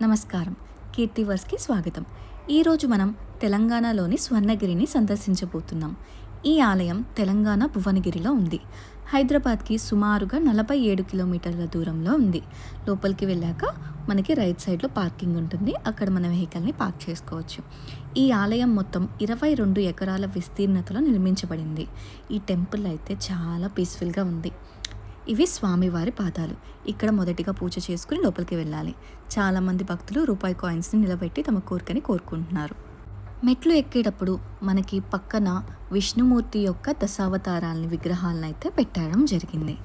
నమస్కారం. కీర్తివర్స్కి స్వాగతం. ఈరోజు మనం తెలంగాణలోని స్వర్ణగిరిని సందర్శించబోతున్నాం. ఈ ఆలయం తెలంగాణ భువనగిరిలో ఉంది. హైదరాబాద్కి సుమారుగా 47 కిలోమీటర్ల దూరంలో ఉంది. లోపలికి వెళ్ళాక మనకి రైట్ సైడ్లో పార్కింగ్ ఉంటుంది. అక్కడ మన వెహికల్ని పార్క్ చేసుకోవచ్చు. ఈ ఆలయం మొత్తం 22 ఎకరాల విస్తీర్ణతలో నిర్మించబడింది. ఈ టెంపుల్ అయితే చాలా పీస్ఫుల్గా ఉంది. ఇవి స్వామివారి పాదాలు. ఇక్కడ మొదటిగా పూజ చేసుకుని లోపలికి వెళ్ళాలి. చాలామంది భక్తులు రూపాయి కాయిన్స్ని నిలబెట్టి తమ కోరికని కోరుకుంటున్నారు. మెట్లు ఎక్కేటప్పుడు మనకి పక్కన విష్ణుమూర్తి యొక్క దశావతారాలని విగ్రహాలను అయితే పెట్టడం జరిగింది.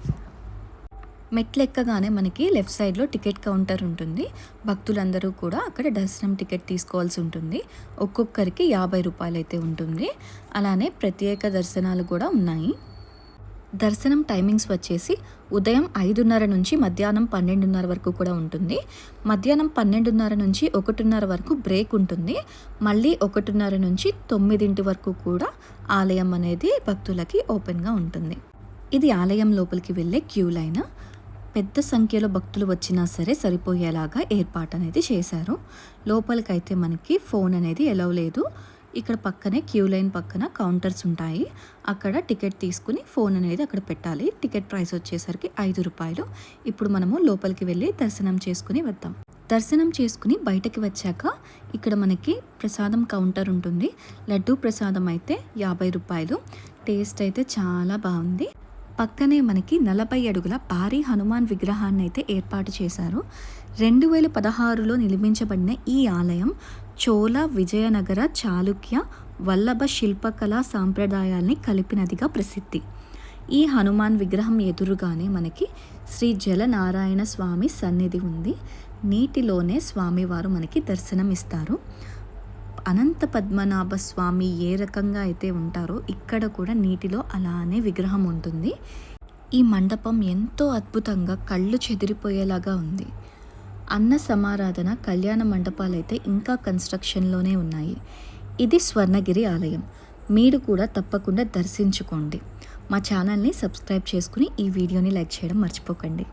మెట్లు ఎక్కగానే మనకి లెఫ్ట్ సైడ్లో టికెట్ కౌంటర్ ఉంటుంది. భక్తులందరూ కూడా అక్కడ దర్శనం టికెట్ తీసుకోవాల్సి ఉంటుంది. ఒక్కొక్కరికి 50 రూపాయలు అయితే ఉంటుంది. అలానే ప్రత్యేక దర్శనాలు కూడా ఉన్నాయి. దర్శనం టైమింగ్స్ వచ్చేసి ఉదయం 5:30 నుంచి మధ్యాహ్నం 12:30 వరకు కూడా ఉంటుంది. మధ్యాహ్నం 12:30 నుంచి 1:30 వరకు బ్రేక్ ఉంటుంది. మళ్ళీ 1:30 నుంచి 9 వరకు కూడా ఆలయం అనేది భక్తులకి ఓపెన్గా ఉంటుంది. ఇది ఆలయం లోపలికి వెళ్ళే క్యూ లైన్. పెద్ద సంఖ్యలో భక్తులు వచ్చినా సరే సరిపోయేలాగా ఏర్పాటు అనేది చేశారు. లోపలికైతే మనకి ఫోన్ అనేది ఎలవ్ లేదు. ఇక్కడ పక్కనే క్యూ లైన్ పక్కన కౌంటర్స్ ఉంటాయి. అక్కడ టికెట్ తీసుకుని ఫోన్ అనేది అక్కడ పెట్టాలి. టికెట్ ప్రైస్ వచ్చేసరికి 5 రూపాయలు. ఇప్పుడు మనము లోపలికి వెళ్ళి దర్శనం చేసుకుని వద్దాం. దర్శనం చేసుకుని బయటకి వచ్చాక ఇక్కడ మనకి ప్రసాదం కౌంటర్ ఉంటుంది. లడ్డూ ప్రసాదం అయితే 50 రూపాయలు. టేస్ట్ అయితే చాలా బాగుంది. పక్కనే మనకి 40 అడుగుల భారీ హనుమాన్ విగ్రహాన్ని అయితే ఏర్పాటు చేశారు. 2016లో నిర్మించబడిన ఈ ఆలయం చోళ, విజయనగర, చాళుక్య, వల్లభ శిల్పకళా సాంప్రదాయాల్ని కలిపినదిగా ప్రసిద్ధి. ఈ హనుమాన్ విగ్రహం ఎదురుగానే మనకి శ్రీ జలనారాయణ స్వామి సన్నిధి ఉంది. నీటిలోనే స్వామివారు మనకి దర్శనం ఇస్తారు. అనంత పద్మనాభ స్వామి ఏ రకంగా అయితే ఉంటారో ఇక్కడ కూడా నీటిలో అలానే విగ్రహం ఉంటుంది. ఈ మండపం ఎంతో అద్భుతంగా కళ్ళు చెదిరిపోయేలాగా ఉంది. అన్న సమారాధన, కళ్యాణ మండపాలైతే ఇంకా కన్స్ట్రక్షన్లోనే ఉన్నాయి. ఇది స్వర్ణగిరి ఆలయం. మీరు కూడా తప్పకుండా దర్శించుకోండి. మా ఛానల్ని సబ్స్క్రైబ్ చేసుకుని ఈ వీడియోని లైక్ చేయడం మర్చిపోకండి.